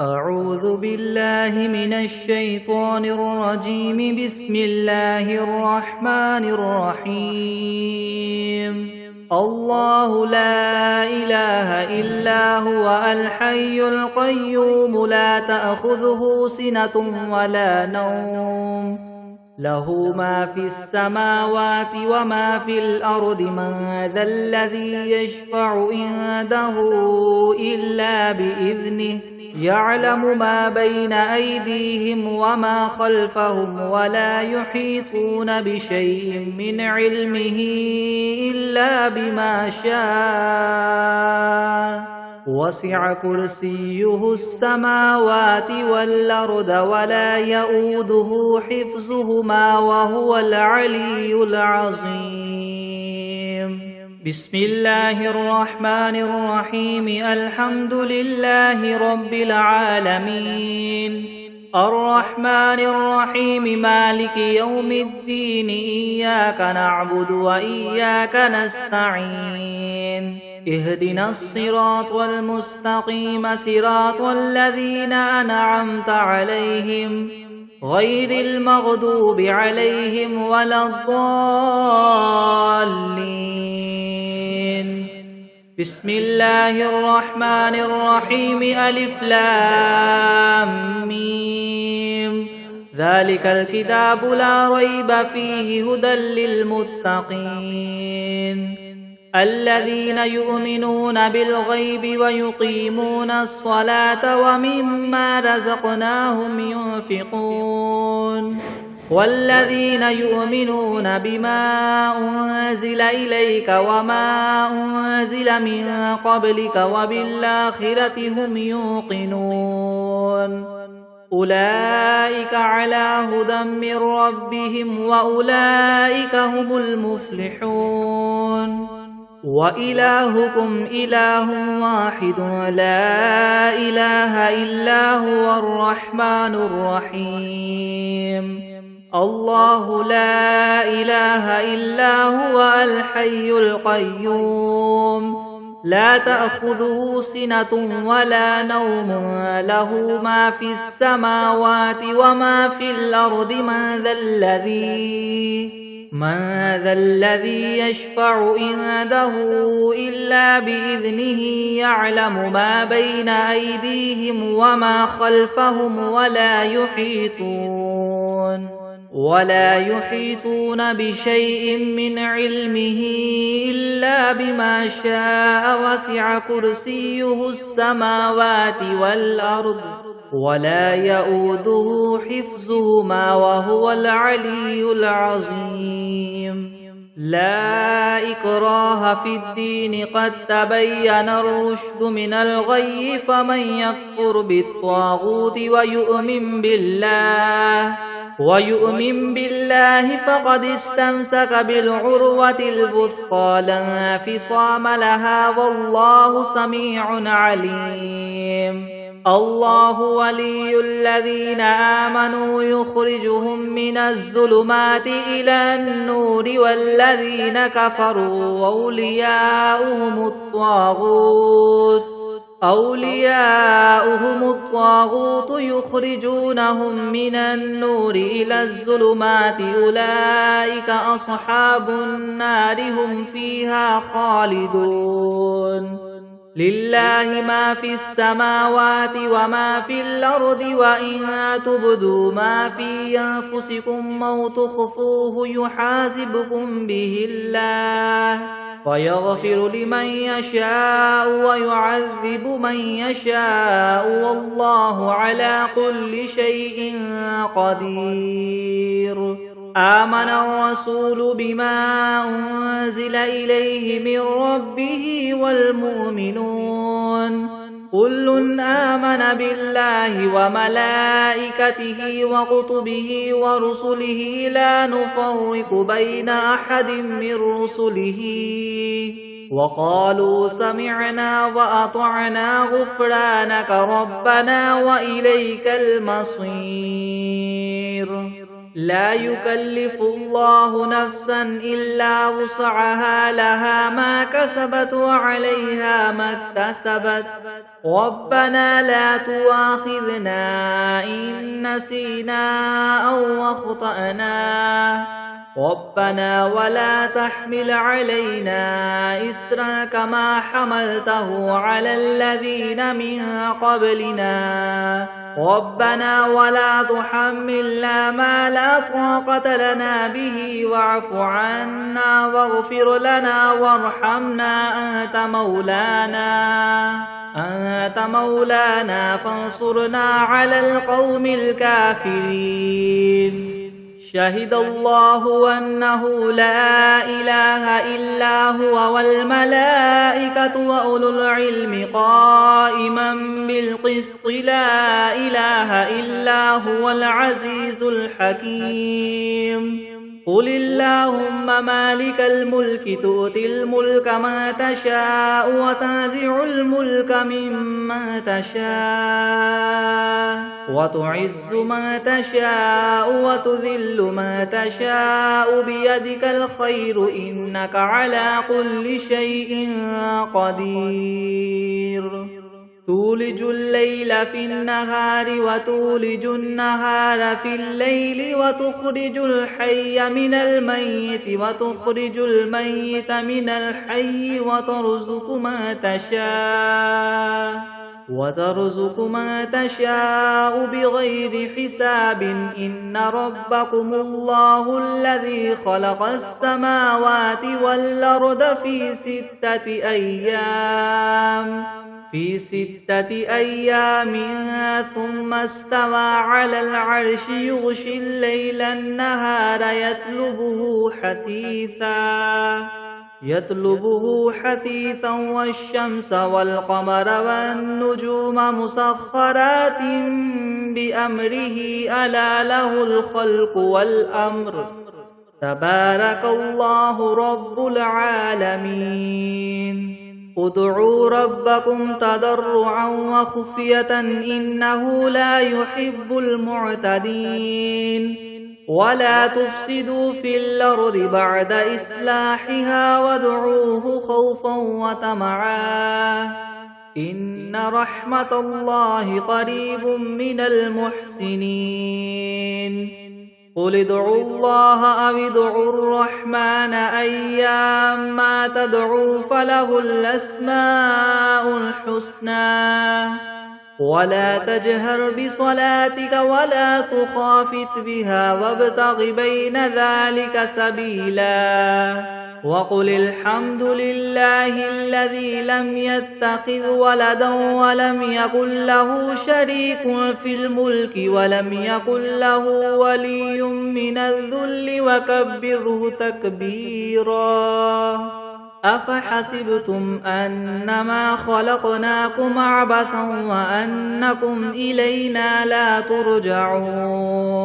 أعوذ بالله من الشيطان الرجيم. بسم الله الرحمن الرحيم. الله لا إله إلا هو الحي القيوم لا تأخذه سنة ولا نوم له ما في السماوات وما في الأرض. من ذا الذي يشفع عنده إلا بإذنه يعلم ما بين أيديهم وما خلفهم ولا يحيطون بشيء من علمه إلا بما شاء. وسع كرسيه السماوات والأرض ولا يؤوده حفظهما وهو العلي العظيم. بسم الله الرحمن الرحيم. الحمد لله رب العالمين الرحمن الرحيم مالك يوم الدين. إياك نعبد وإياك نستعين. اهدنا الصراط المستقيم صراط الذين أنعمت عليهم غير المغضوب عليهم ولا الضالين. بسم الله الرحمن الرحيم. ألف لام ميم. ذلك الكتاب لا ريب فيه هدى للمتقين الذين يؤمنون بالغيب ويقيمون الصلاة ومما رزقناهم ينفقون والذين يؤمنون بما أنزل إليك وما أنزل من قبلك وبالآخرة هم يوقنون. أولئك على هدى من ربهم وأولئك هم المفلحون. وإلهكم إله واحد لا إله إلا هو الرحمن الرحيم. الله لا إله إلا هو الحي القيوم لا تأخذه سنة ولا نوم له ما في السماوات وما في الأرض. من ذا الذي يشفع عنده إلا بإذنه يعلم ما بين أيديهم وما خلفهم ولا يحيطون بشيء من علمه إلا بما شاء. وسع كرسيه السماوات والأرض ولا يؤوده حفظهما وهو العلي العظيم. لا إكراه في الدين قد تبين الرشد من الغي. فمن يكفر بالطاغوت ويؤمن بالله فقد استمسك بالعروة الوثقى لا انفصام لها والله سميع عليم. الله ولي الذين آمنوا يخرجهم من الظلمات إلى النور والذين كفروا أولياؤهم الطاغوت يخرجونهم من النور إلى الظلمات. أولئك أصحاب النار هم فيها خالدون. لله ما في السماوات وما في الأرض وإن تبدوا ما في أنفسكم أو تخفوه يحاسبكم به الله ويغفر لمن يشاء ويعذب من يشاء والله على كل شيء قدير. آمن الرسول بما أنزل إليه من ربه والمؤمنون كل آمن بالله وملائكته وكتبه ورسله لا نفرق بين أحد من رسله وقالوا سمعنا وأطعنا غفرانك ربنا وإليك المصير. لا يكلف الله نفسا إلا وسعها لها ما كسبت وعليها ما اكتسبت ربنا لا تؤاخذنا إن نسينا أو أخطأنا ربنا ولا تحمل علينا إسرا كما حملته على الذين من قبلنا ربنا ولا تحملنا ما لا طاقة لنا به واعف عنا واغفر لنا وارحمنا أنت مولانا فانصرنا على القوم الكافرين شهد الله أنه لا إله إلا هو والملائكة وأولو العلم قائما بالقسط لا إله إلا هو العزيز الحكيم قل اللهم مالك الملك تؤتي الملك ما تشاء وتنزع الملك ممن تشاء وتعز من تشاء وتذل من تشاء بيدك الخير إنك على كل شيء قدير تولج الليل في النهار وتولج النهار في الليل وتخرج الحي من الميت وتخرج الميت من الحي وترزق من تشاء بغير حساب إن ربكم الله الذي خلق السماوات والأرض في 6 أيام ثم استوى على العرش يغشي الليل النهار يطلبه حثيثا والشمس والقمر والنجوم مسخرات بأمره ألا له الخلق والأمر تبارك الله رب العالمين ادعوا ربكم تضرعا وخفية إنه لا يحب المعتدين ولا تفسدوا في الأرض بعد إصلاحها وادعوه خوفا وطمعا إن رحمة الله قريب من المحسنين قل ادعوا الله أو ادعوا الرحمن أيما تدعوا فله الأسماء الحسنى ولا تجهر بصلاتك ولا تخافت بها وابتغ بين ذلك سبيلا وقل الحمد لله الذي لم يتخذ ولدا ولم يكن له شريك في الملك ولم يكن له ولي من الذل وكبره تكبيرا أفحسبتم أنما خلقناكم عبثا وأنكم إلينا لا ترجعون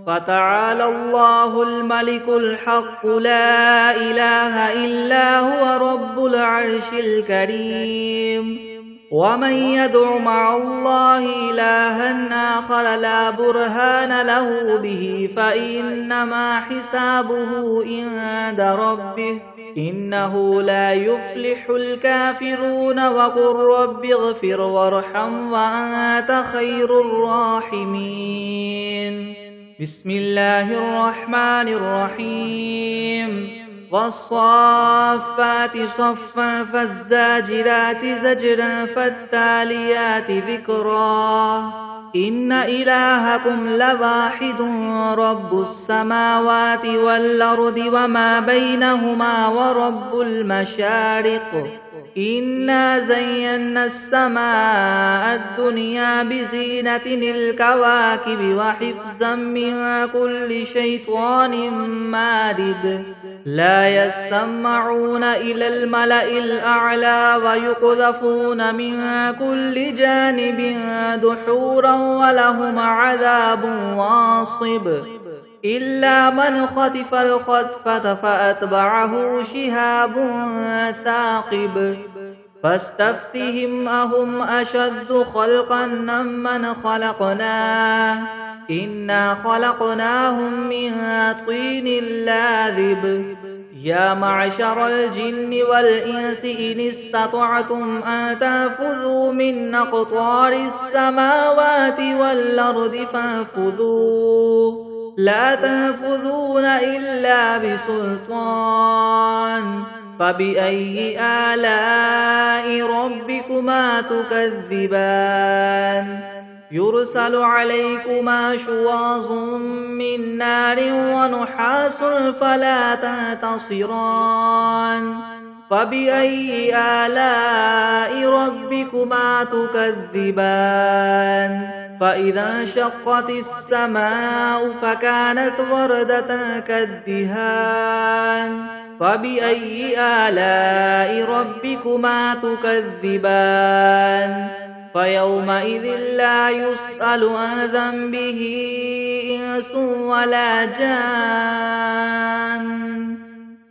فتعالى الله الملك الحق لا إله إلا هو رب العرش الكريم ومن يدع مع الله إلها آخر لا برهان له به فإنما حسابه عند ربه إنه لا يفلح الكافرون وقل رب اغفر وارحم وأنت خير الراحمين بسم الله الرحمن الرحيم والصافات صفا فالزاجرات زجرا فالتاليات ذكرا إن إلهكم لواحد رب السماوات والأرض وما بينهما ورب المشارق إنا زينا السماء الدنيا بزينة الكواكب وحفظا من كل شيطان مارد لا يسمعون إلى الملأ الأعلى ويقذفون من كل جانب دحورا ولهم عذاب واصب إلا من خطف الخطفة فأتبعه شهاب ثاقب فاستفتهم أهم أشد خلقا ممن خلقنا إنا خلقناهم من طين لاذب يا معشر الجن والإنس إن استطعتم أن تنفذوا من أقطار السماوات والأرض فانفذوا لا تنفذون إلا بسلطان فبأي آلاء ربكما تكذبان يرسل عليكما شواظ من نار ونحاس فلا تنتصران فبأي آلاء ربكما تكذبان فإذا انشقت السماء فكانت وردة كالدهان فبأي آلاء ربكما تكذبان فيومئذ لا يسأل عن ذنبه إنس ولا جان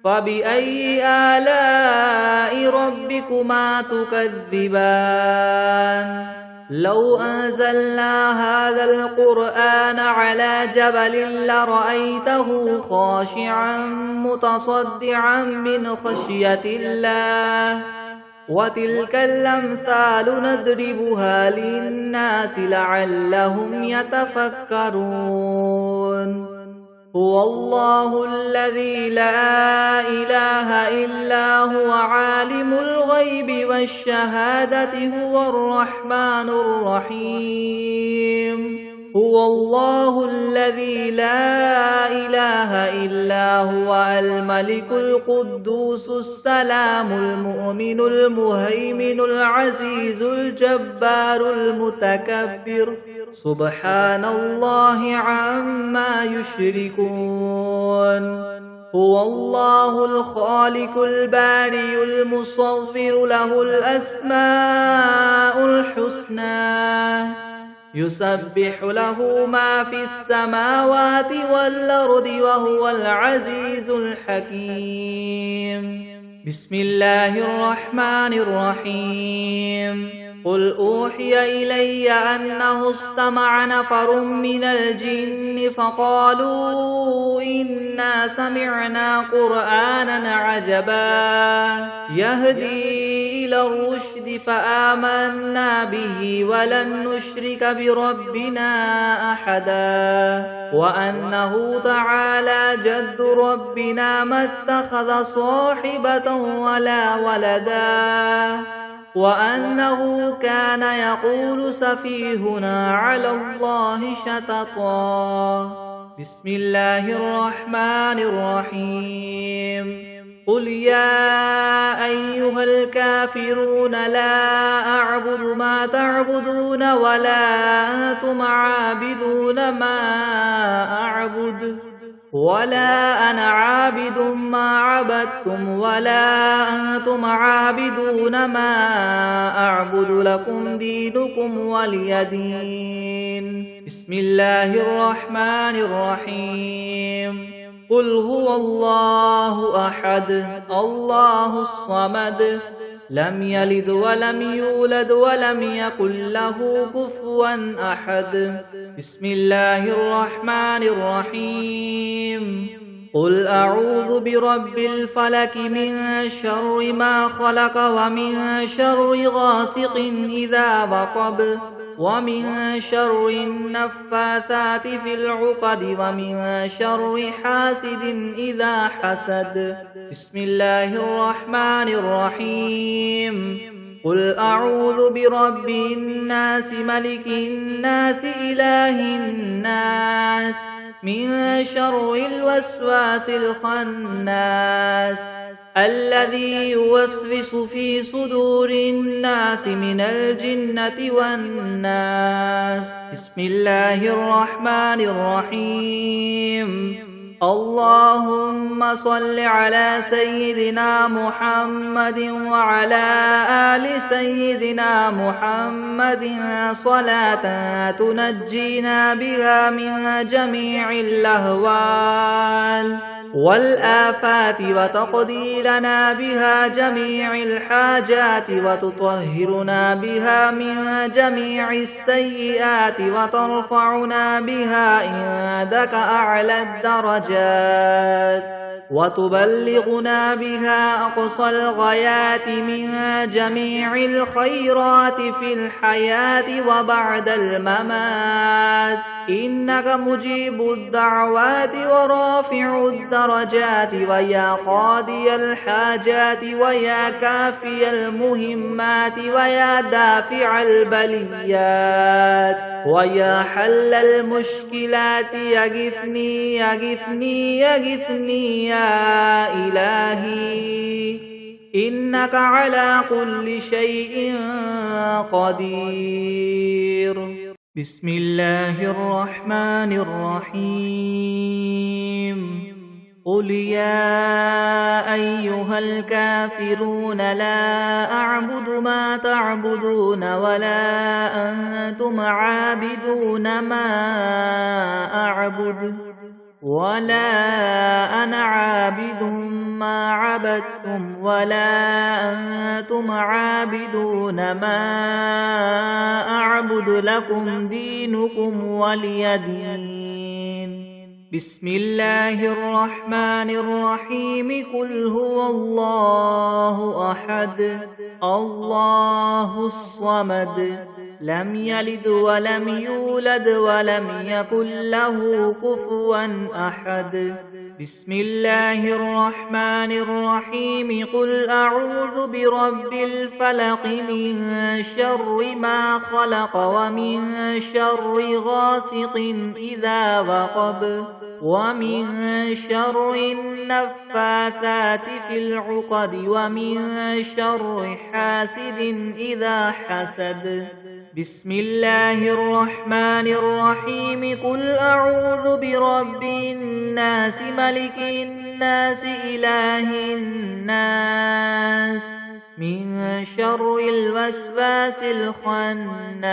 فبأي آلاء ربكما تكذبان لو أنزلنا هذا القرآن على جبل لرأيته خاشعا متصدعا من خشية الله وتلك الأمثال نضربها للناس لعلهم يتفكرون هو الله الذي لا إله إلا هو عالم الغيب والشهادة هو الرحمن الرحيم هو الله الذي لا إله إلا هو الملك القدوس السلام المؤمن المهيمن العزيز الجبار المتكبر سبحان الله عما يشركون هو الله الخالق البارئ المصور له الأسماء الحسنى يسبح له ما في السماوات والأرض وهو العزيز الحكيم بسم الله الرحمن الرحيم قل أوحي إلي أنه استمع نفر من الجن فقالوا إنا سمعنا قرآنا عجبا يهدي إلى الرشد فآمنا به ولن نشرك بربنا أحدا وأنه تعالى جد ربنا ما اتخذ صاحبة ولا ولدا وأنه كان يقول سفيهنا على الله شططا بسم الله الرحمن الرحيم قل يا أيها الكافرون لا أعبد ما تعبدون ولا أنتم عابدون ما أعبد ولا أنا عابد ما عبدتم ولا أنتم عابدون ما أعبد لكم دينكم ولي دين بسم الله الرحمن الرحيم قل هو الله أحد الله الصمد لم يلد ولم يولد ولم يكن له كفوا أحد بسم الله الرحمن الرحيم قل أعوذ برب الفلك من شر ما خلق ومن شر غاسق إذا وقب ومن شر النفاثات في العقد ومن شر حاسد إذا حسد بسم الله الرحمن الرحيم قل أعوذ برب الناس ملك الناس إله الناس من شر الوسواس الخناس الذي يوسوس في صدور الناس من الجنة والناس بسم الله الرحمن الرحيم اللهم صل على سيدنا محمد وعلى آل سيدنا محمد صلاة تنجينا بها من جميع الأهوال والآفات وتقضي لنا بها جميع الحاجات وتطهرنا بها من جميع السيئات وترفعنا بها عندك أعلى الدرجات وتبلغنا بها أقصى الغايات من جميع الخيرات في الحياة وبعد الممات إنك مجيب الدعوات ورافع الدرجات ويا قاضي الحاجات ويا كافي المهمات ويا دافع البليات ويا حل المشكلات يغثني يغثني يغثني يا إلهي إنك على كل شيء قدير. بسم الله الرحمن الرحيم. قل يا أيها الكافرون لا أعبد ما تعبدون ولا أنتم عابدون ما أعبد ولا أنا عابد ما عبدتم ولا أنتم عابدون ما أعبد لكم دينكم ولي دين. بسم الله الرحمن الرحيم. قل هو الله أحد الله الصمد لم يلد ولم يولد ولم يكن له كفوا أحد. بسم الله الرحمن الرحيم. قل أعوذ برب الفلق من شر ما خلق ومن شر غاسق إذا وقب ومن شر النفاثات في العقد ومن شر حاسد إذا حسد. بسم الله الرحمن الرحيم. قل أعوذ برب الناس ملك الناس إله الناس من شر الوسواس الخناس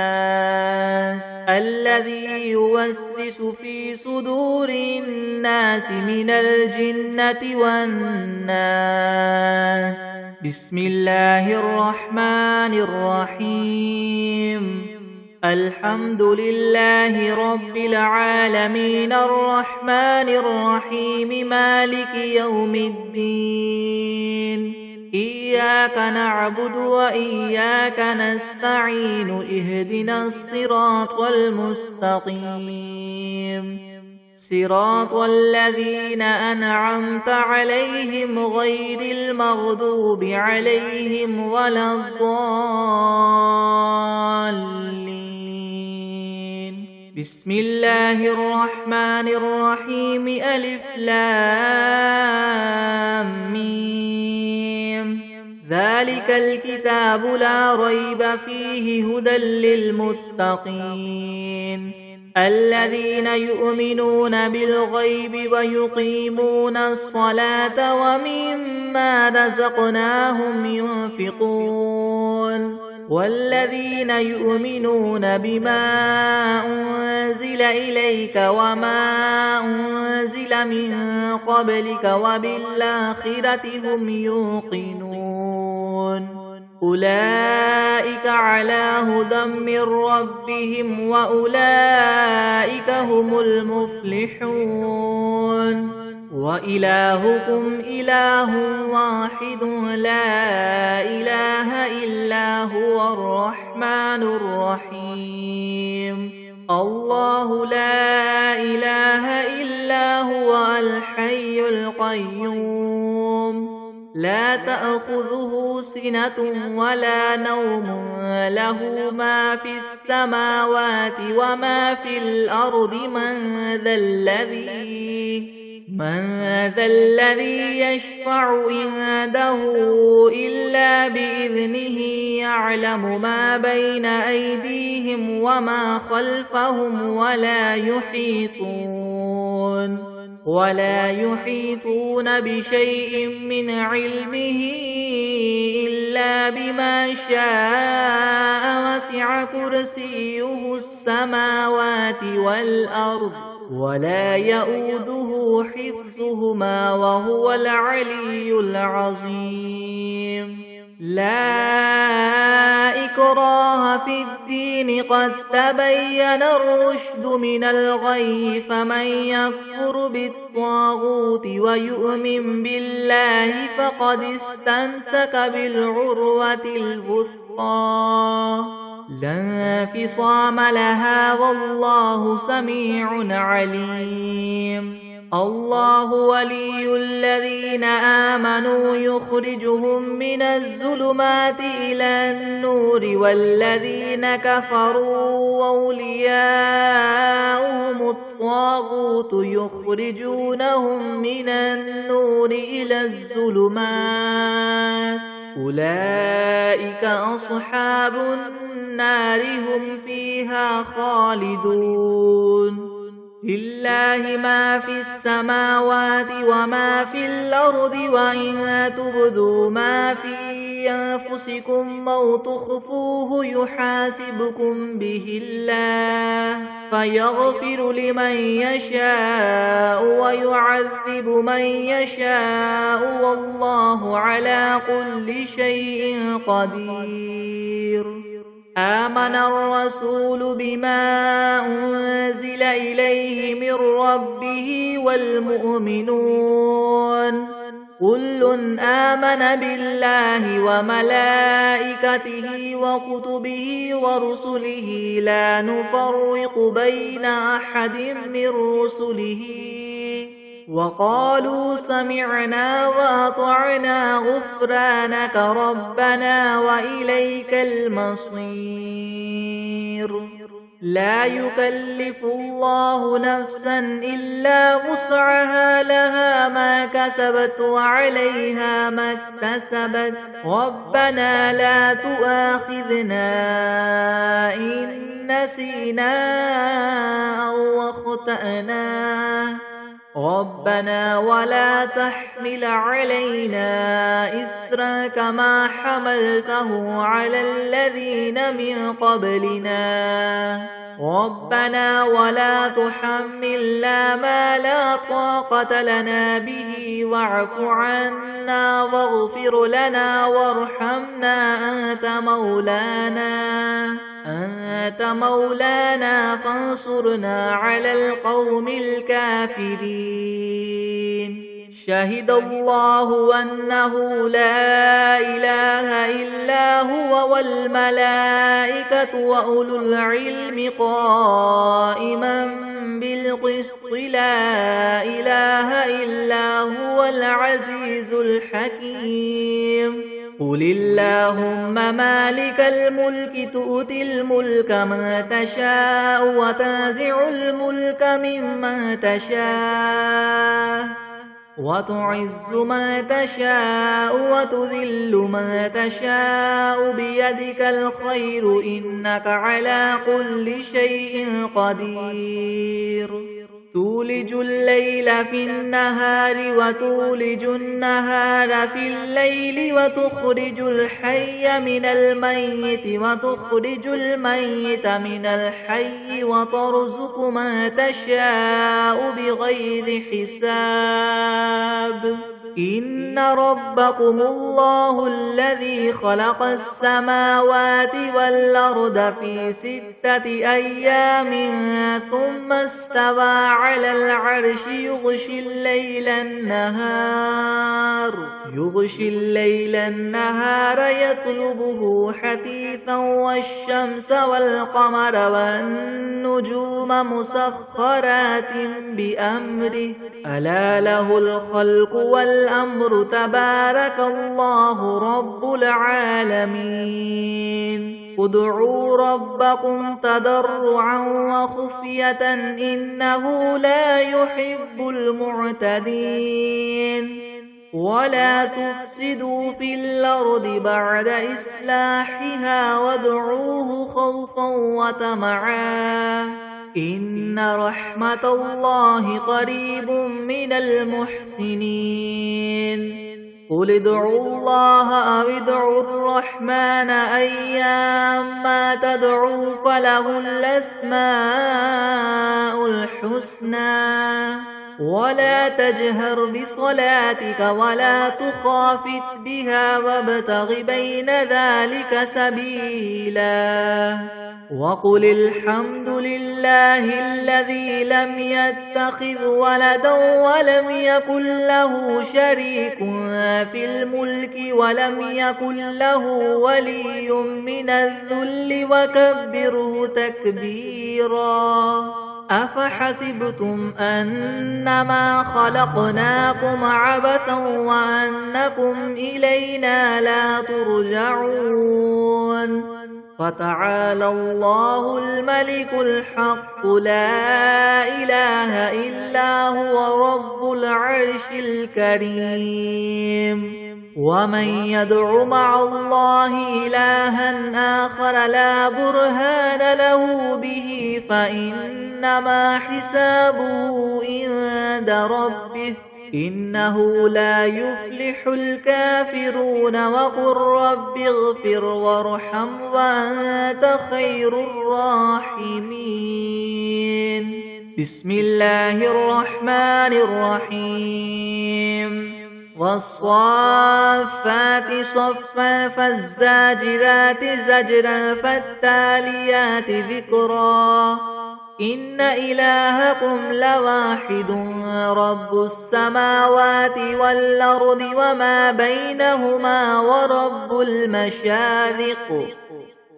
الذي يوسوس في صدور الناس من الجنة والناس. بسم الله الرحمن الرحيم. الحمد لله رب العالمين الرحمن الرحيم مالك يوم الدين. إياك نعبد وإياك نستعين اهدنا الصراط المستقيم صراط الذين أنعمت عليهم غير المغضوب عليهم ولا الضالين. بسم الله الرحمن الرحيم. ألف لام ميم. ذلك الكتاب لا ريب فيه هدى للمتقين الذين يؤمنون بالغيب ويقيمون الصلاة ومما رزقناهم ينفقون والذين يؤمنون بما أنزل إليك وما أنزل من قبلك وبالآخرة هم يوقنون أولئك على هدى من ربهم وأولئك هم المفلحون. وإلهكم إله واحد لا إله إلا هو الرحمن الرحيم. الله لا إله إلا هو الحي القيوم لا تأخذه سنة ولا نوم له ما في السماوات وما في الأرض من ذا الذي يشفع عنده إلا بإذنه يعلم ما بين أيديهم وما خلفهم ولا يحيطون بشيء من علمه إلا بما شاء وسع كرسيه السماوات والأرض ولا يؤوده حفظهما وهو العلي العظيم. لا إكراه في الدين قد تبين الرشد من الغي فمن يكفر بالطاغوت ويؤمن بالله فقد استمسك بالعروة الوثقى لا انفصام لها والله سميع عليم. الله ولي الذين آمنوا يخرجهم من الظلمات إلى النور والذين كفروا أولياؤهم الطاغوت يخرجونهم من النور إلى الظلمات أولئك أصحاب النار هم فيها خالدون. لله ما في السماوات وما في الأرض وإن تبدوا ما في أنفسكم أو تخفوه يحاسبكم به الله فيغفر لمن يشاء ويعذب من يشاء والله على كل شيء قدير. آمن الرسول بما أنزل إليه من ربه والمؤمنون كل آمن بالله وملائكته وكتبه ورسله لا نفرق بين أحد من رسله وقالوا سمعنا وأطعنا غفرانك ربنا وإليك المصير. لا يكلف الله نفسا إلا وسعها لها ما كسبت وعليها ما اكتسبت ربنا لا تؤاخذنا إن نسينا أو أخطأنا ربنا ولا تحمل علينا إسرا كما حملته على الذين من قبلنا ربنا ولا تحملنا ما لا طاقة لنا به واعف عنا واغفر لنا وارحمنا أنت مولانا فانصرنا على القوم الكافرين. شهد الله أنه لا إله إلا هو والملائكة وأولو العلم قائما بالقسط لا إله إلا هو العزيز الحكيم. قل اللهم مالك الملك تؤتي الملك من تشاء وتنزع الملك ممن تشاء وتعز من تشاء وتذل من تشاء بيدك الخير إنك على كل شيء قدير. تولج الليل في النهار وتولج النهار في الليل وتخرج الحي من الميت وتخرج الميت من الحي وترزق من تشاء بغير حساب. إن ربكم الله الذي خلق السماوات والأرض في 6 أيام ثم استوى على العرش يغشي الليل النهار يطلبه حثيثا والشمس والقمر والنجوم مسخرات بأمره ألا له الخلق والأمر تبارك الله رب العالمين. ادعوا ربكم تضرعا وخفية إنه لا يحب المعتدين. ولا تفسدوا في الأرض بعد إصلاحها وادعوه خوفا وطمعا إن رحمة الله قريب من المحسنين. قل ادعوا الله أو ادعوا الرحمن أيما تدعوا فله الأسماء الحسنى ولا تجهر بصلاتك ولا تخافت بها وابتغ بين ذلك سبيلا وقل الحمد لله الذي لم يتخذ ولدا ولم يكن له شريك في الملك ولم يكن له ولي من الذل وكبره تكبيرا أفحسبتم أنما خلقناكم عبثا وأنكم إلينا لا ترجعون فتعالى الله الملك الحق لا إله إلا هو رب العرش الكريم ومن يدع مع الله إلها آخر لا برهان له به فإنما حسابه عند ربه إنه لا يفلح الكافرون وقل رب اغفر وارحم وأنت خير الراحمين بسم الله الرحمن الرحيم والصافات صفا فالزاجرات زجرا فالتاليات ذكرا إن إلهكم لواحد رب السماوات والأرض وما بينهما ورب المشارق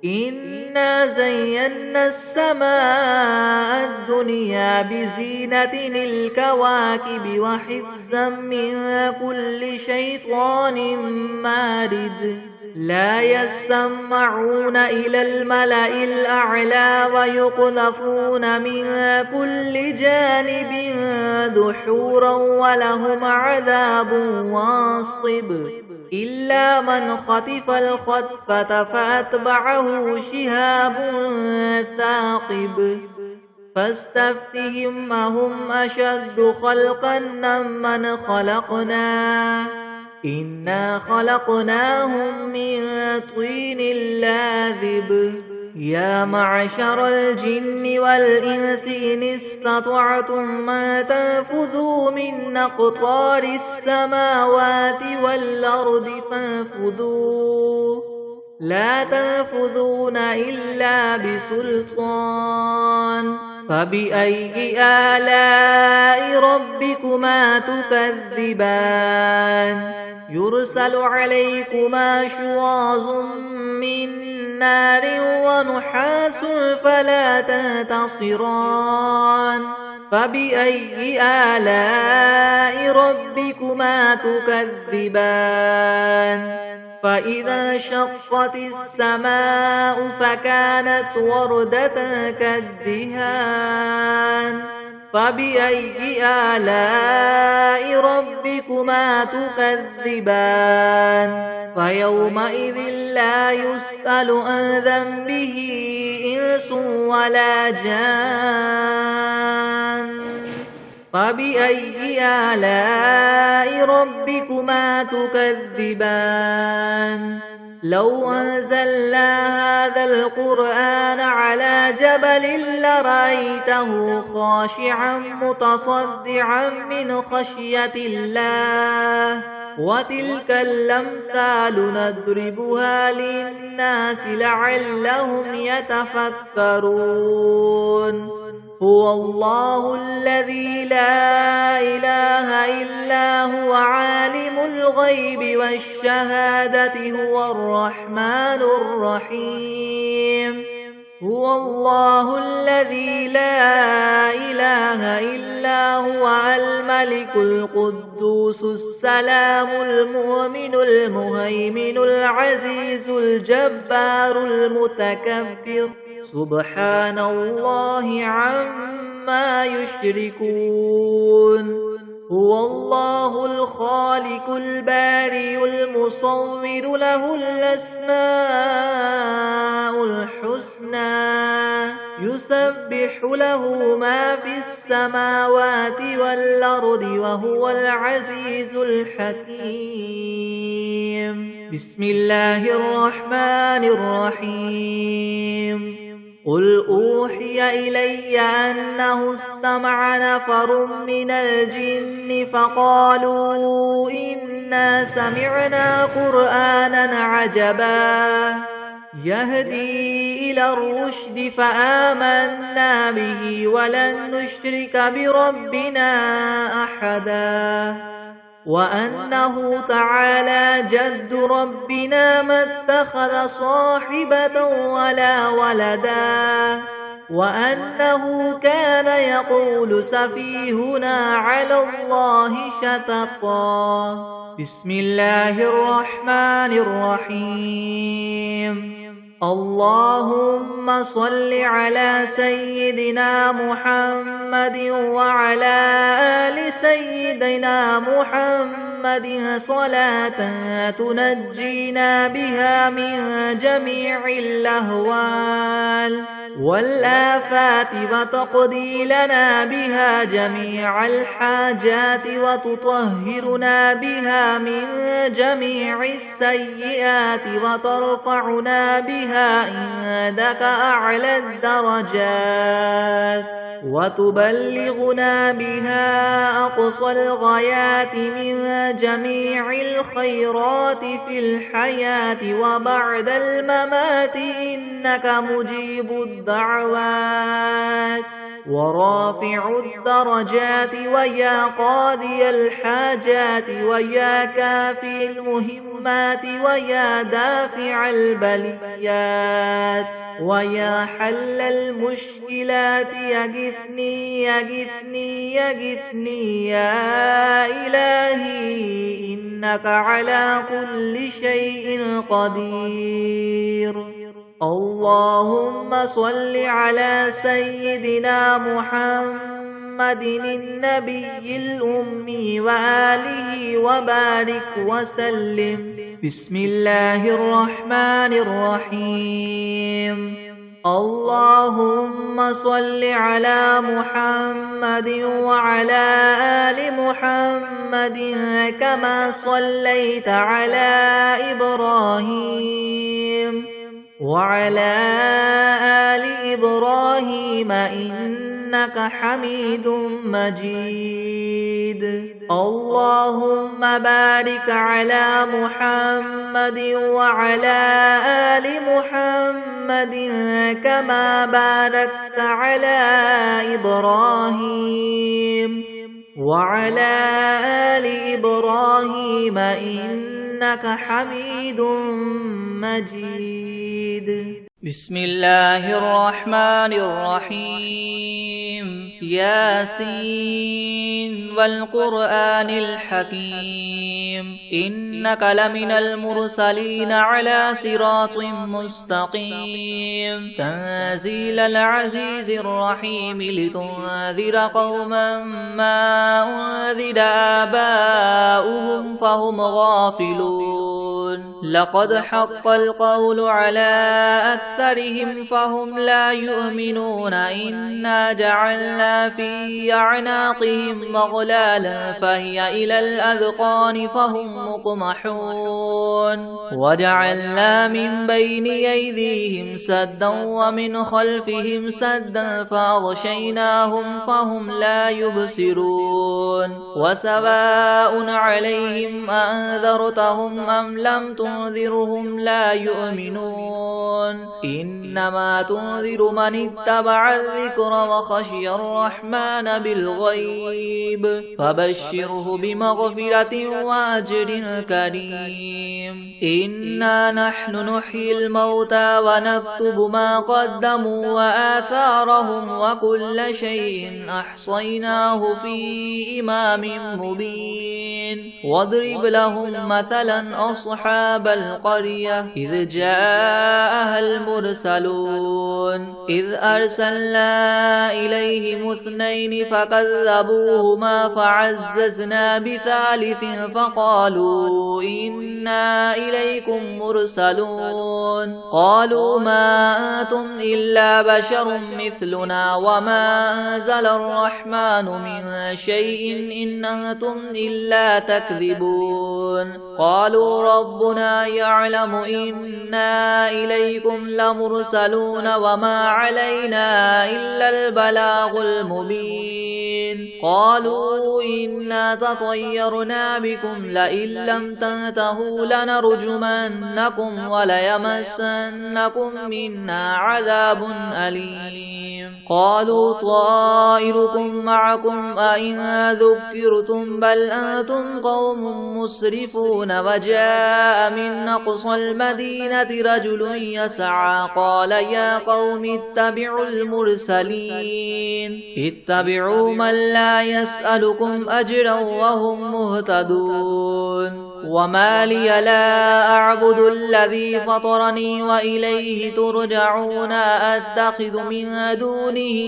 إنا زينا السماء الدنيا بزينة الكواكب وحفظا من كل شيطان مارد لا يسمعون إلى الملأ الأعلى ويقذفون من كل جانب دحورا ولهم عذاب واصب إلا من خطف الخطفة فأتبعه شهاب ثاقب فاستفتهم أهم أشد خلقا ممن خلقنا إنا خلقناهم من طين لاذب يا معشر الجن والإنس إن استطعتم أن تنفذوا من أقطار السماوات والأرض فانفذوا لا تنفذون إلا بسلطان فبأي آلاء ربكما تكذبان يرسل عليكما شواظ من نار ونحاس فلا تنتصران فبأي آلاء ربكما تكذبان فإذا انشقت السماء فكانت وردة كالدهان فبأي آلاء ربكما تكذبان فيومئذ لا يسأل عن ذنبه إنس ولا جان فبأي آلاء ربكما تكذبان لو أنزلنا هذا القرآن على جبل لرأيته خاشعا متصدعا من خشية الله وتلك الأمثال نضربها للناس لعلهم يتفكرون هو الله الذي لا إله إلا هو عالم الغيب والشهادة هو الرحمن الرحيم هو الله الذي لا إله إلا هو الملك القدوس السلام المؤمن المهيمن العزيز الجبار المتكبر سبحان الله عما يشركون هو الله الخالق البارئ المصور له الأسماء الحسنى يسبح له ما في السماوات والأرض وهو العزيز الحكيم. بسم الله الرحمن الرحيم. قل أوحي إلي أنه استمع نفر من الجن فقالوا إنا سمعنا قرآنا عجبا يهدي إلى الرشد فآمنا به ولن نشرك بربنا أحدا وأنه تعالى جد ربنا ما اتخذ صاحبة ولا ولدا وأنه كان يقول سفيهنا على الله شططا. بسم الله الرحمن الرحيم. اللهم صل على سيدنا محمد وعلى آل سيدنا محمد صلاة تنجينا بها من جميع الأهوال والآفات وتقضي لنا بها جميع الحاجات وتطهرنا بها من جميع السيئات وترفعنا بها عندك أعلى الدرجات وتبلغنا بها أقصى الغايات من جميع الخيرات في الحياة وبعد الممات إنك مجيب الدعوات ورافع الدرجات ويا قاضي الحاجات ويا كافي المهمات ويا دافع البليات ويا حل المشكلات يغثني يغثني يغثني يا إلهي إنك على كل شيء قدير. اللهم صل على سيدنا محمد النبي الأمي وآله وبارك وسلم. بسم الله الرحمن الرحيم. اللهم صل على محمد وعلى آل محمد كما صليت على إبراهيم وعلى آل إبراهيم إنك حميد مجيد. اللهم بارك على محمد وعلى آل محمد كما باركت على إبراهيم وعلى آل إبراهيم إنك حميد مجيد. بسم الله الرحمن الرحيم. ياسين والقرآن الحكيم إنك لمن المرسلين على صراط مستقيم تنزيل العزيز الرحيم لتنذر قوما ما أنذر آباؤهم فهم غافلون. لقد حق القول على أكثرهم فهم لا يؤمنون. إنا جعلنا في أعناقهم مغلالا فهي إلى الأذقان فهم مقمحون. وجعلنا من بين أيديهم سدا ومن خلفهم سدا فأغشيناهم فهم لا يبصرون. وسواء عليهم أنذرتهم أم لم تنذرهم لا يؤمنون. إنما تنذر من اتبع الذكر وخشي الرحمن بالغيب فبشره بمغفرة وأجر كريم. إنا نحن نحيي الموتى ونكتب ما قدموا وآثارهم وكل شيء أحصيناه في إمام مبين. واضرب لهم مثلا أصحاب القرية إذ جاءها المرسلون إذ أرسلنا إليهم إليهم اثنين فكذبوهما فعززنا بثالث فقالوا إنا إليكم مرسلون قالوا ما أنتم إلا بشر مثلنا وما أنزل الرحمن من شيء إن أنتم إلا تكذبون قالوا ربنا يعلم إنا إليكم لمرسلون وما علينا إلا البلاغ المبين قالوا إنا تطيرنا بكم لئن لم تنتهوا لنرجمنكم وليمسنكم منا عذاب أليم قالوا طائركم معكم أئن ذكرتم بل أنتم قوم مسرفون وجاء من أقصى المدينة رجل يسعى قال يا قوم اتبعوا المرسلين اتبعوا من لا يسألكم أجرا وهم مهتدون وما لي لا أعبد الذي فطرني وإليه ترجعون أتخذ من دونه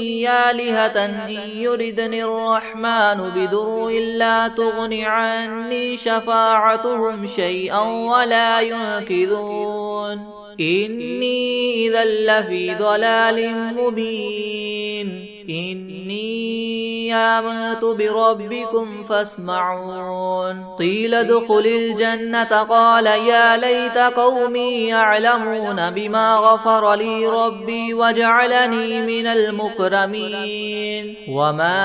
آلهة إن يردني الرحمن بضر لا تغن عني شفاعتهم شيئا ولا ينقذون إني إذا لفي ضلال مبين إني آمنت بربكم فاسمعون قيل ادخل الجنة قال يا ليت قومي يعلمون بما غفر لي ربي وجعلني من المكرمين وما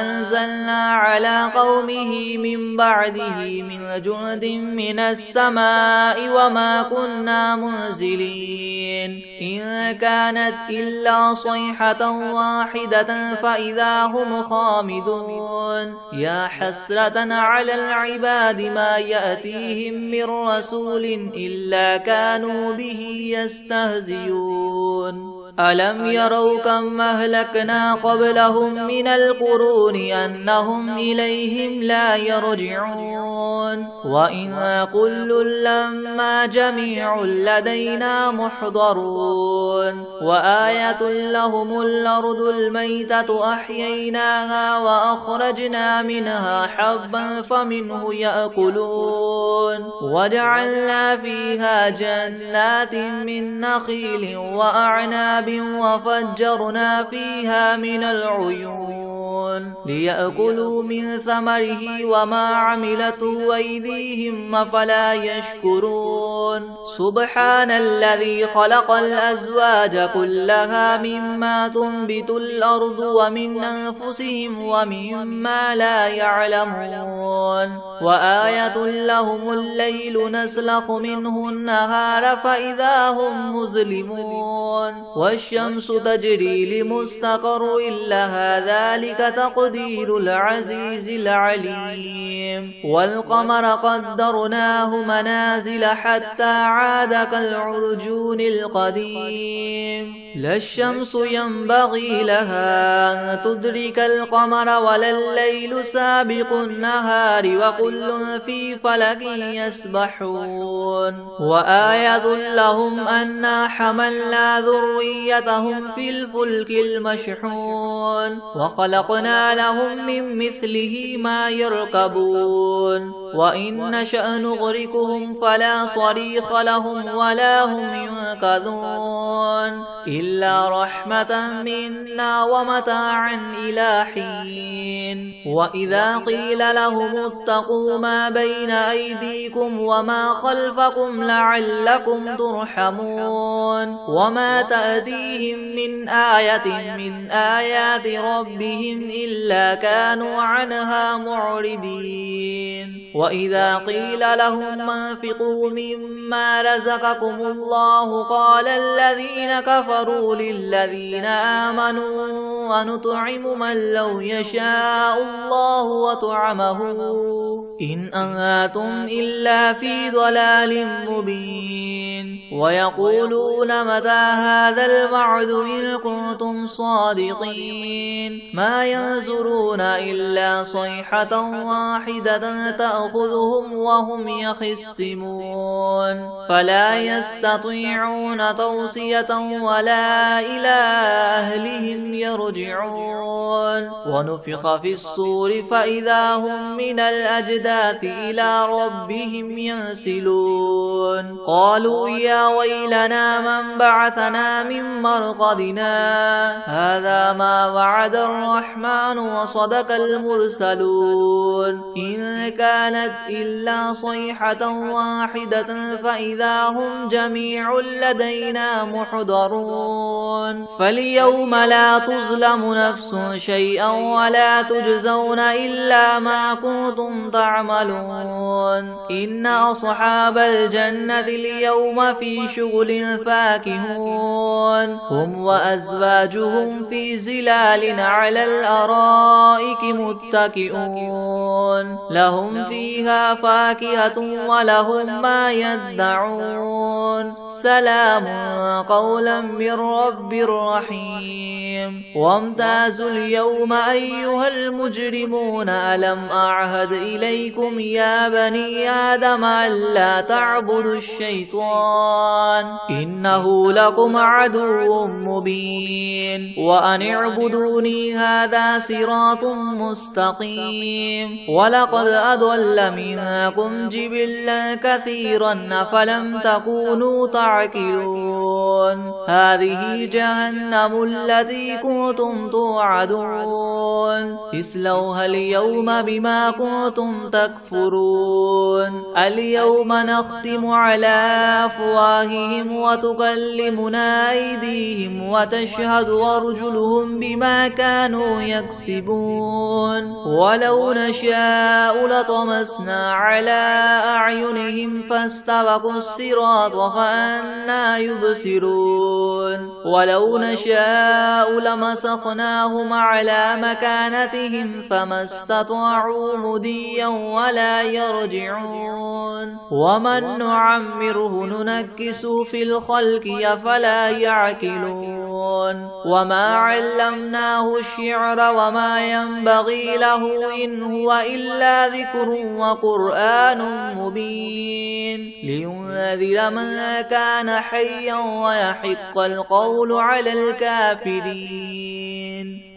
أنزلنا على قومه من بعده من جند من السماء وما كنا منزلين إن كانت إلا صيحة واحدة فإذا هم خامدون يا حسرة على العباد ما يأتيهم من رسول إلا كانوا به يستهزئون ألم يروا كم أهلكنا قبلهم من القرون أنهم إليهم لا يرجعون وإن كل لما جميع لدينا محضرون وآية لهم الأرض الميتة أحييناها وأخرجنا منها حبا فمنه يأكلون وجعلنا فيها جنات من نخيل وأعناب وفجرنا فيها من العيون ليأكلوا من ثمره وما عملته أيديهم أفلا يشكرون سبحان الذي خلق الأزواج كلها مما تنبت الأرض ومن أنفسهم ومما لا يعلمون وآية لهم الليل نسلخ منه النهار فإذا هم مظلمون والشمس تجري لمستقر لها ذلك تقدير العزيز العليم والقمر قدرناه منازل حتى عاد كالعرجون القديم لا الشمس ينبغي لها أن تدرك القمر ولا الليل سابق النهار وكل في فلك يسبحون وآية لهم أنا حملنا ذريتهم في الفلك المشحون وخلقنا لهم من مثله ما يركبون وإن نشأ نغرقهم فلا صريخ لهم ولا هم ينقذون إلا رحمة منا ومتاعا إلى حين وإذا قيل لهم اتقوا ما بين أيديكم وما خلفكم لعلكم ترحمون وما تأتيهم من آية من آيات ربهم إلا كانوا عنها معرضين وإذا قيل لهم انفقوا مما رزقكم الله قال الذين كفروا للذين آمنوا أنطعم من لو يشاء الله وطعمه إن أنتم إلا في ضلال مبين ويقولون متى هذا الوعد إن كنتم صادقين ما ينظرون إلا صيحة واحدة تأخذهم وهم يخصمون فلا يستطيعون توصية ولا إلى أهلهم يرجعون يرجعون ونفخ في الصور فإذا هم من الأجداث إلى ربهم ينسلون قالوا يا ويلنا من بعثنا من مرقدنا هذا ما وعد الرحمن وصدق المرسلون إن كانت إلا صيحة واحدة فإذا هم جميع لدينا محضرون فاليوم لا تظلم نفس شيئا ولا تجزون إلا ما كنتم تعملون إن أصحاب الجنة اليوم في شغل فاكهون هم وأزواجهم في زلال على الأرائك متكئون لهم فيها فاكهة ولهم ما يدعون سلام قولا من رب رحيم وامتازوا اليوم أيها المجرمون ألم أعهد إليكم يا بني آدم ألا تعبدوا الشيطان إنه لكم عدو مبين وأن اعبدوني هذا صراط مستقيم ولقد أضل منكم جبلا كثيرا أفلم تكونوا تعقلون هذه جهنم التي كنتم توعدون اصلوها اليوم بما كنتم تكفرون اليوم نختم على أفواههم وتكلمنا أيديهم وتشهد أرجلهم بما كانوا يكسبون ولو نشاء لطمسنا على أعينهم فاستبقوا الصراط فأنى يبصرون ولو نشاء لمسخناهم على مكانتهم فما استطاعوا مضيا ولا يرجعون ومن نعمره ننكسه في الخلق أفلا يعقلون وما علمناه الشعر وما ينبغي له إن هو إلا ذكر وقرآن مبين لينذر من كان حيا ويحق القول على الكافرين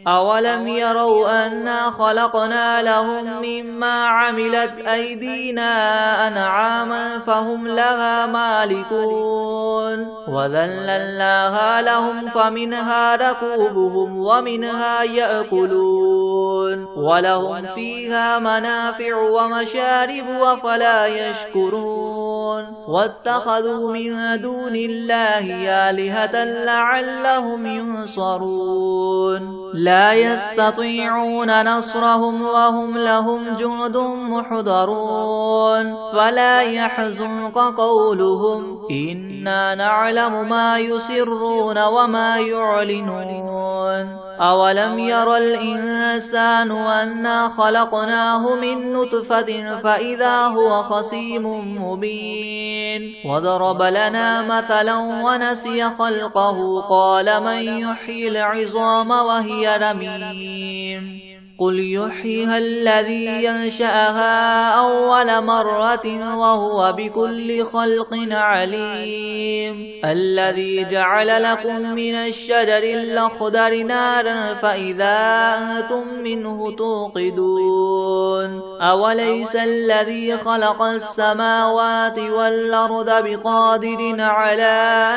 أولم يروا أنا خلقنا لهم مما عملت أيدينا أنعاما فهم لها مالكون وذللناها لهم فمنها ركوبهم ومنها يأكلون ولهم فيها منافع ومشارب أفلا يشكرون واتخذوا من دون الله آلهة لعلهم ينصرون لا يستطيعون نصرهم وهم لهم جند محضرون فلا يحزنك قولهم إنا نعلم ما يسرون وما يعلنون أولم ير الإنسان أنا خلقناه من نطفة فإذا هو خصيم مبين وضرب لنا مثلا ونسي خلقه قال من يحيي العظام وهي رميم قل يحييها الذي ينشأها أول مرة وهو بكل خلق عليم الذي جعل لكم من الشجر الأخضر نارا فإذا أنتم منه توقدون أوليس الذي خلق السماوات والأرض بقادر على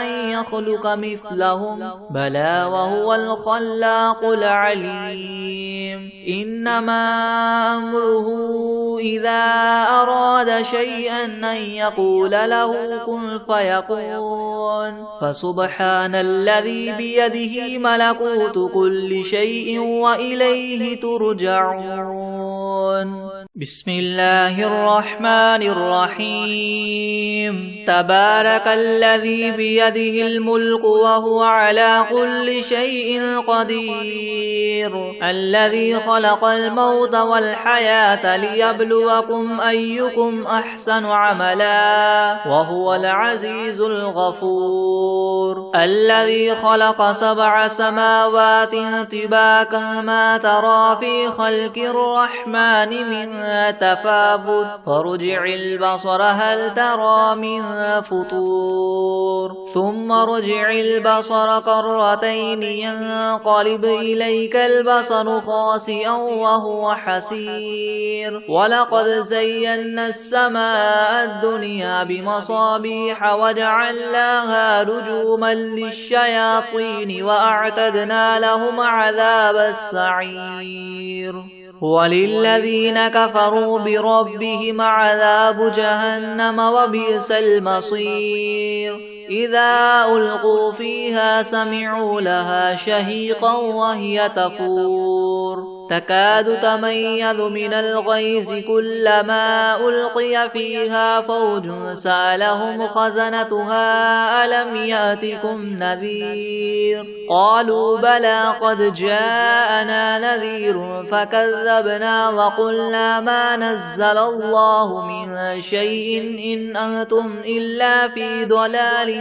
أن يخلق مثلهم بلى وهو الخلاق العليم إنما أمره إذا أراد شيئا أن يقول له كن فيكون فسبحان الذي بيده ملكوت كل شيء وإليه ترجعون بسم الله الرحمن الرحيم تبارك الذي بيده الملك وهو على كل شيء قدير الذي خلق الموت والحياة ليبلوكم أيكم أحسن عملا وهو العزيز الغفور الذي خلق 7 سماوات طباقا ما ترى في خلق الرحمن من تفاوت فارجع البصر هل ترى من فطور ثم ارجع البصر كرتين ينقلب إليك البصر خاسئا وهو حسير ولقد زينا السماء الدنيا بمصابيح وجعلناها رجوما للشياطين وأعتدنا لهم عذاب السعير وللذين كفروا بربهم عذاب جهنم وبئس المصير إذا ألقوا فيها سمعوا لها شهيقا وهي تفور تكاد تميز من الغيظ كلما ألقي فيها فوج سألهم خزنتها ألم يأتكم نذير قالوا بلى قد جاءنا نذير فكذبنا وقلنا ما نزل الله من شيء إن أنتم إلا في ضلال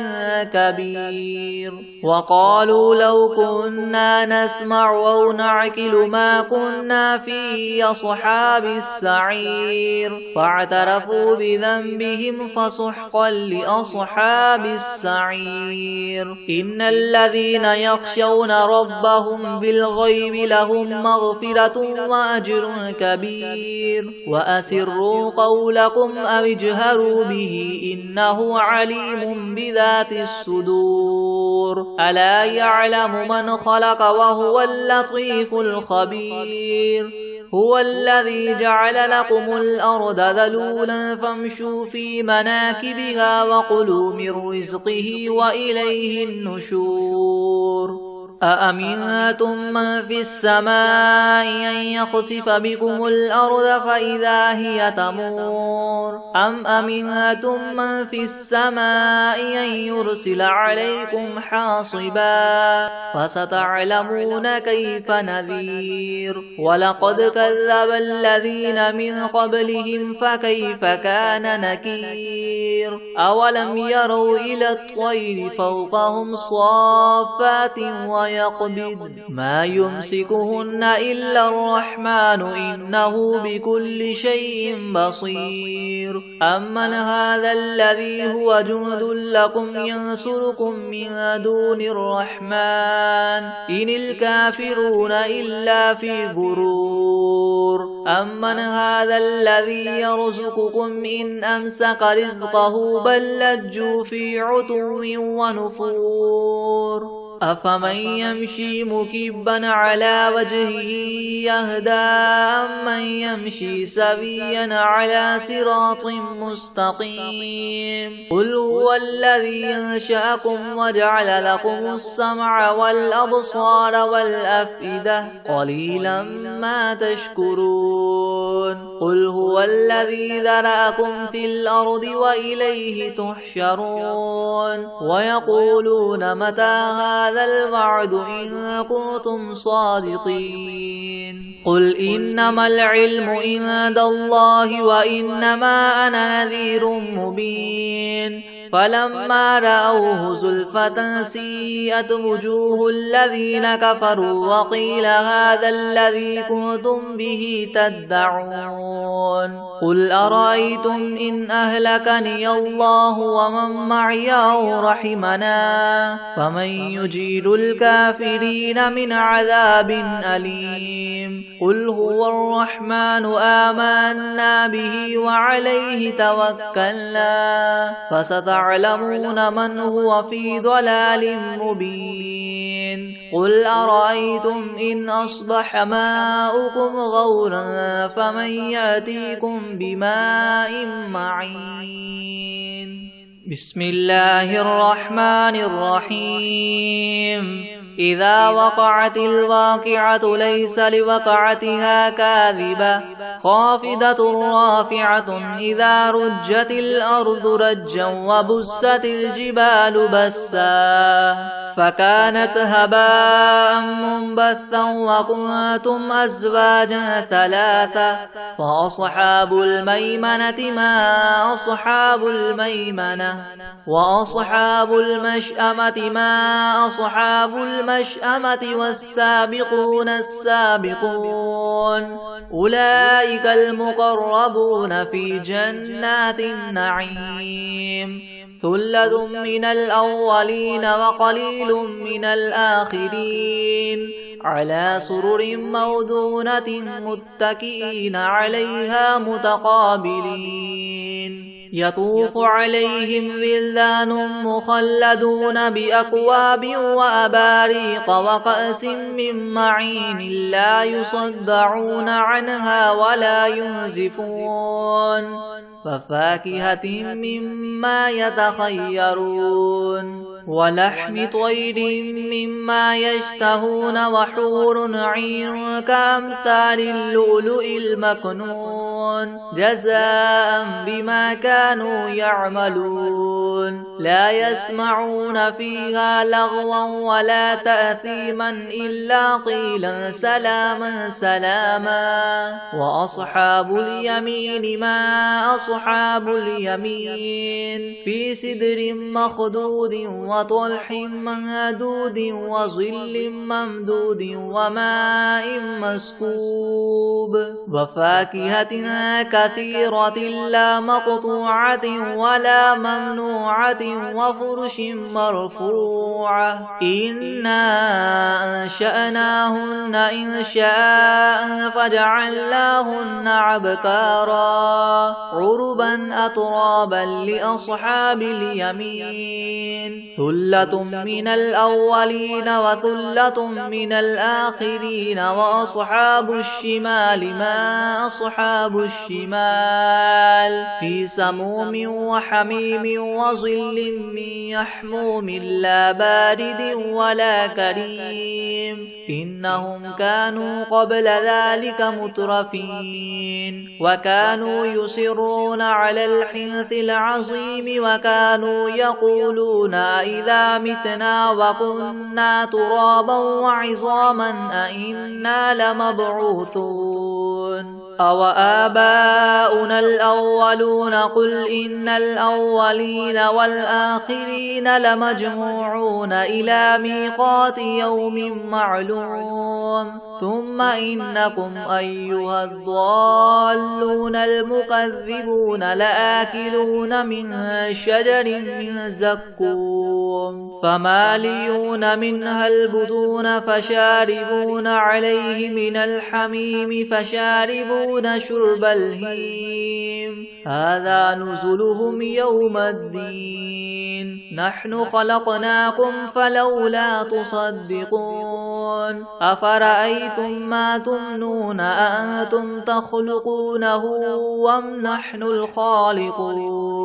كبير وقالوا لو كنا نسمع أو نعقل ما كنا في أصحاب السعير فاعترفوا بذنبهم فسحقا لأصحاب السعير إن الذين يخشون ربهم بالغيب لهم مغفرة وأجر كبير وأسروا قولكم أو اجهروا به إنه عليم بذات الصدور ألا يعلم من خلق وهو اللطيف الخبير هو الذي جعل لكم الأرض ذلولا فامشوا في مناكبها وكلوا من رزقه وإليه النشور أأمنتم من في السماء أن يخسف بكم الأرض فإذا هي تمور أم أمنتم من في السماء أن يرسل عليكم حاصبا فستعلمون كيف نذير ولقد كذب الذين من قبلهم فكيف كان نكير أولم يروا إلى الطير فوقهم صافات ويقبض ما يمسكهن إلا الرحمن إنه بكل شيء بصير أمن هذا الذي هو جند لكم ينصركم من دون الرحمن إن الكافرون إلا في غرور أمن هذا الذي يرزقكم إن أمسك رزقه بل لجوا في عتو ونفور أفمن يمشي مكبا على وجهه يهدى أمن يمشي سويا على صراط مستقيم قل هو الذي أنشأكم وجعل لكم السمع والأبصار والأفئدة قليلا ما تشكرون قل هو الذي ذرأكم في الأرض وإليه تحشرون ويقولون متى هذا الوعد إن كنتم صادقين قل إنما العلم عند الله وإنما أنا نذير مبين فلما رأوه زلفة سيئت وجوه الذين كفروا وقيل هذا الذي كنتم به تدعون قل أرأيتم إن أهلكني الله ومن معي أو رحمنا فمن يجير الكافرين من عذاب أليم قل هو الرحمن آمنا به وعليه توكلنا فستعلمون من هو في ضلال مبين قل أرأيتم إن أصبح ماؤكم غورا فمن يأتيكم بماء معين بسم الله الرحمن الرحيم إذا وقعت الواقعة ليس لوقعتها كاذبة خافضة رافعة إذا رجت الأرض رجا وبست الجبال بسا فكانت هباء منبثا وكنتم أزواجا ثلاثة فأصحاب الميمنة ما أصحاب الميمنة وأصحاب المشأمة ما أصحاب المشأمة والسابقون السابقون أولئك المقربون في جنات النعيم ثلة من الأولين وقليل من الآخرين على سرر موضونة متكئين عليها متقابلين يطوف عليهم ولدان مخلدون بأكواب وأباريق وكأس من معين لا يصدعون عنها ولا ينزفون وفاكهة مما يتخيرون ولحم طير مما يشتهون وحور عين كأمثال اللؤلؤ المكنون جزاء بما كانوا يعملون لا يسمعون فيها لغوا ولا تأثيما إلا قيلا سلاما سلاما وأصحاب اليمين ما أصحاب اليمين في سدر مخدود وطلح منضود وظل ممدود وماء مسكوب وفاكهة كثيرة لا مقطوعة ولا ممنوعة وفرش مرفوعة إنا أنشأناهن إنشاء فجعلناهن أبكارا عربا أترابا لأصحاب اليمين ثلة من الأولين وثلة من الآخرين وأصحاب الشمال ما أصحاب الشمال في سموم وحميم وظل من يحموم لا بارد ولا كريم إنهم كانوا قبل ذلك مترفين وكانوا يصرون على الحنث العظيم وكانوا يقولون إذا متنا وكنا ترابا وعظاما أئنا لمبعوثون أو آباؤنا الأولون قل إن الأولين والآخرين لمجموعون إلى ميقات يوم معلوم ثم إنكم أيها الضالون المكذبون لآكلون من شجر من زقوم فماليون منها البطون فشاربون عليه من الحميم فشاربون شرب الهيم هذا نزلهم يوم الدين نحن خلقناكم فلولا تصدقون أفرأيتم ما تمنون أأنتم تخلقونه أم نحن الخالقون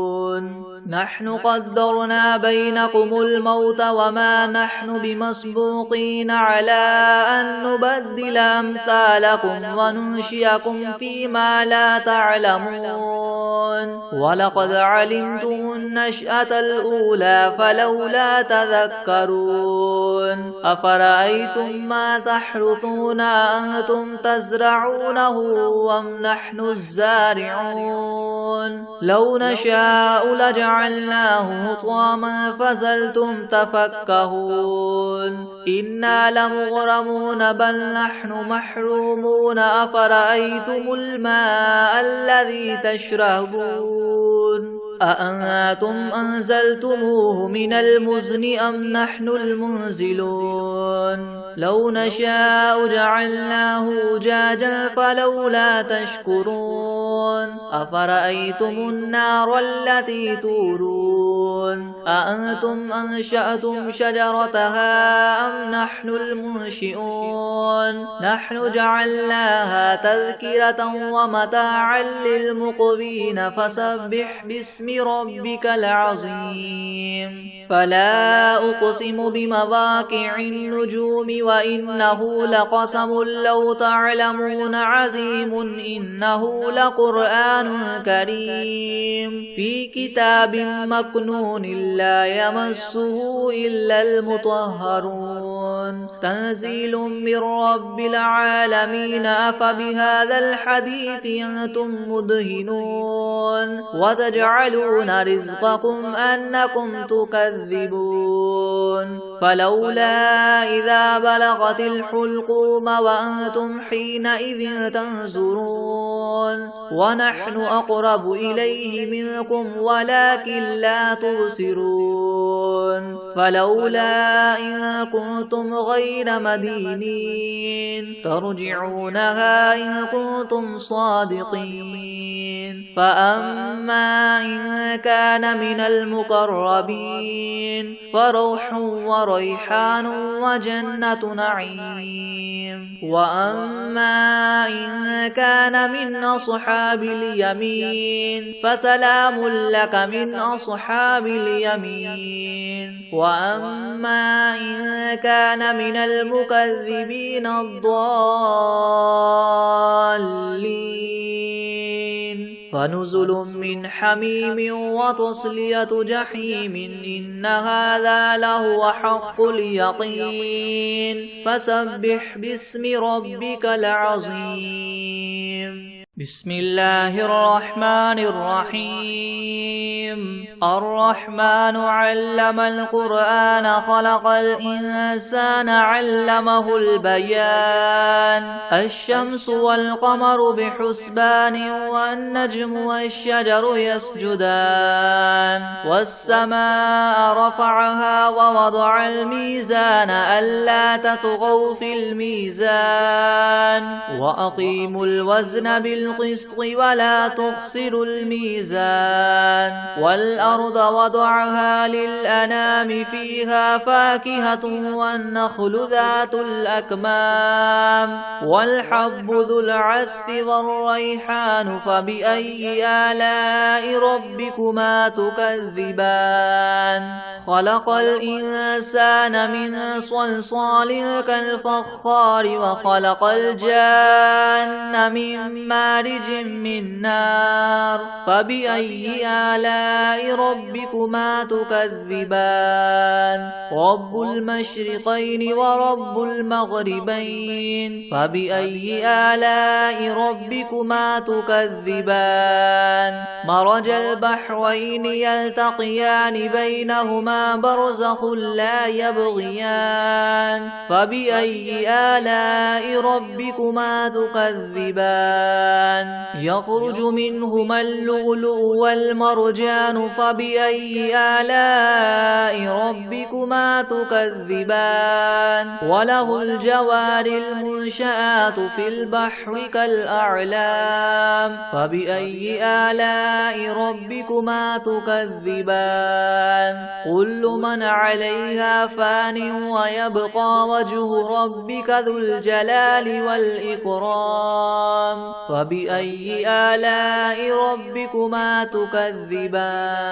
نحن قدرنا بينكم الموت وما نحن بمسبوقين على أن نبدل أمثالكم وننشئكم فيما لا تعلمون ولقد علمتم النشأة الأولى فلولا تذكرون أفرأيتم ما تحرثون أنتم تزرعونه أم نحن الزارعون لو نشاء لجعلناه حطاما فظلتم تفكهون إنا لمغرمون بل نحن محرومون أفرأيتم الماء الذي تشربون أأنتم أنزلتموه من المزن أم نحن المنزلون لو نشاء جعلناه أجاجا فلولا تشكرون أفرأيتم النار التي تورون أأنتم أنشأتم شجرتها أم نحن المنشئون نحن جعلناها تذكرة ومتاعا للمقوين فسبح باسم ربك العظيم فلا أقسم بمواقع النجوم وإنه لقسم لو تعلمون عظيم إنه لقرآن كريم في كتاب مكنون لا يمسه إلا المطهرون تنزيل من رب العالمين أفبهذا الحديث أنتم مدهنون وتجعلون رزقكم أنكم تكذبون فلولا إذا بلغت الحلقوم وأنتم حينئذ تنظرون ونحن أقرب إليه منكم ولكن لا تبصرون فلولا إن كنتم غير مدينين ترجعونها إن كنتم صادقين فأما إن كان من المقربين فروح وريحان وجنة نعيم وأما إن كان من أصحاب اليمين فسلام لك من أصحاب اليمين وأما إن كان من المكذبين الضالين فنزل من حميم وتصلية جحيم إن هذا لهو حق اليقين فسبح باسم ربك العظيم بسم الله الرحمن الرحيم الرحمن علم القرآن خلق الإنسان علمه البيان الشمس والقمر بحسبان والنجم والشجر يسجدان والسماء رفعها ووضع الميزان ألا تطغوا في الميزان وأقيموا الوزن بالقسط ولا تخسروا الميزان والأرض وضعها للأنام فيها فاكهة والنخل ذات الأكمام والحب ذو العصف والريحان فبأي آلاء ربكما تكذبان خلق الإنسان من صلصال كالفخار وخلق الجان من مارج من نار فبأي آلاء ربكما تكذبان رب المشرقين ورب المغربين فبأي آلاء ربكما تكذبان مرج البحرين يلتقيان بينهما برزخ لا يبغيان فبأي آلاء ربكما تكذبان يخرج منهما اللؤلؤ والمرجان فبأي آلاء ربكما تكذبان وله الجوار المنشآت في البحر كالأعلام فبأي آلاء ربكما تكذبان كل من عليها فان ويبقى وجه ربك ذو الجلال والإكرام فبأي آلاء ربكما تكذبان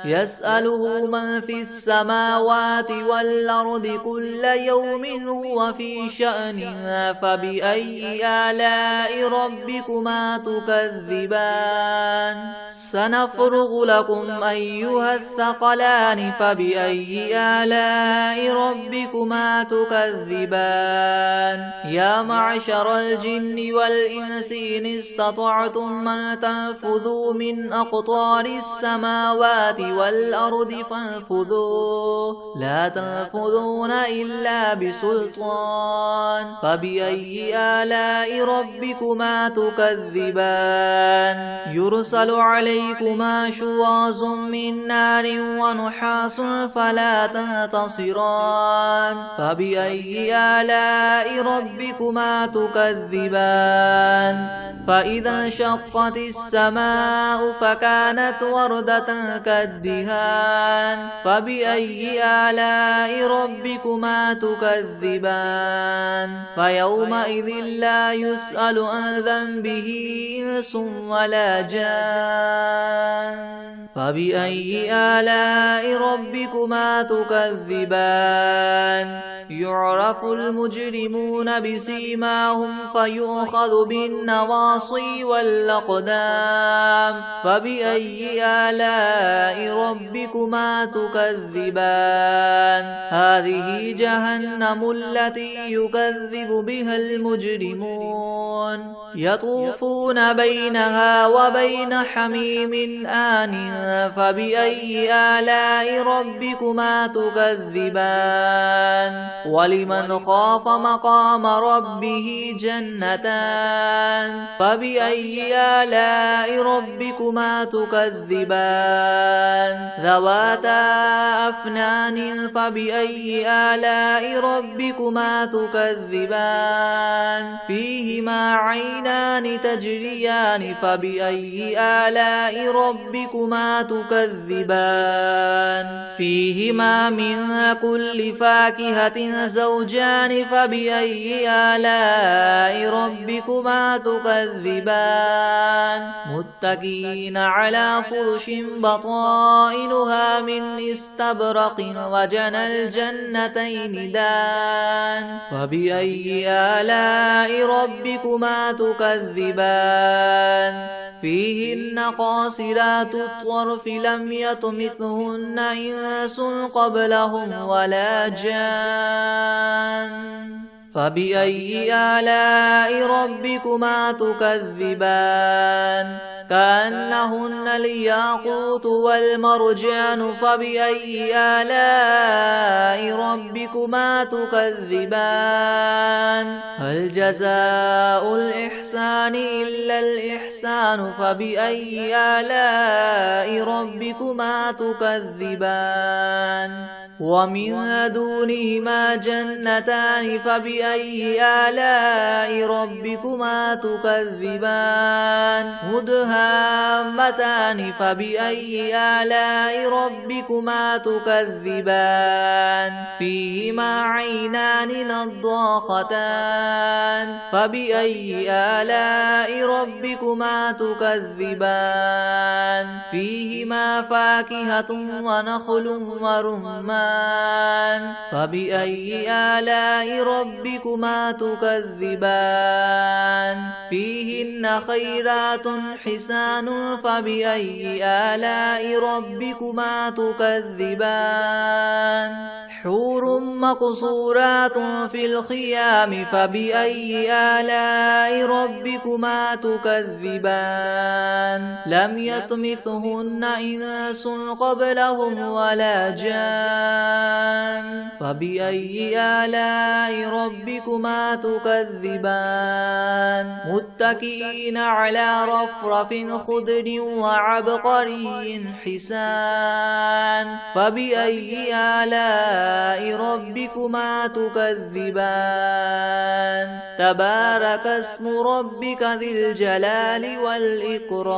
يسأله من في السماوات والأرض كل يوم هو في شأن فبأي آلاء ربكما تكذبان سنفرغ لكم أيها الثقلان فبأي آلاء ربكما تكذبان يا معشر الجن والإنس إن استطعتم من تنفذوا من أقطار السماوات والأرض فانفذوا لا تنفذون إلا بسلطان فبأي آلاء ربكما تكذبان يرسل عليكما شواظ من نار ونحاس نحاس فلا تنتصران فبأي آلاء ربكما تكذبان فإذا انشقت السماء فكانت وردة كالدهان فبأي آلاء ربكما تكذبان فيومئذ لا يسأل عن ذنبه إنس ولا جان فبأي آلاء ربكما تكذبان يعرف المجرمون بسيماهم فيؤخذ بالنواصي والأقدام فبأي آلاء ربكما تكذبان هذه جهنم التي يكذب بها المجرمون يطوفون بينها وبين حميم آن فبأي آلاء ربكما تكذبان ولمن خاف مقام ربه جنتان فبأي آلاء ربكما تكذبان ذواتا أفنان فبأي آلاء ربكما تكذبان فيهما عينان تجريان فبأي آلاء ربكما تكذبان فيهما من كل فاكهة زوجان فبأي آلاء ربكما تكذبان متكئين على فرش بطائنها من استبرق وجنى الجنتين دان فبأي آلاء ربكما تكذبان فيهن قاصرات الطرف لم يطمثهن إنس قبلهم ولا جان فبأي آلاء ربكما تكذبان كأنهن الياقوت والمرجان فبأي آلاء ربكما تكذبان هل جزاء الإحسان إلا الإحسان فبأي آلاء ربكما تكذبان ومن دونهما جنتان فبأي آلاء ربكما تكذبان مدهامتان فبأي آلاء ربكما تكذبان فيهما عينان نضاختان فبأي آلاء ربكما تكذبان فيهما فاكهة ونخل ورمان فبأي آلاء ربكما تكذبان فيهن خيرات حسان فبأي آلاء ربكما تكذبان حور مقصورات في الخيام فبأي آلاء ربكما تكذبان لم يطمثهن إنس قبلهم ولا جان فبأي آلاء ربكما تكذبان متكئين على رفرف خضر وعبقري حسان فبأي آلاء ربكما تكذبان تبارك اسم ربك ذي الجلال والإكرام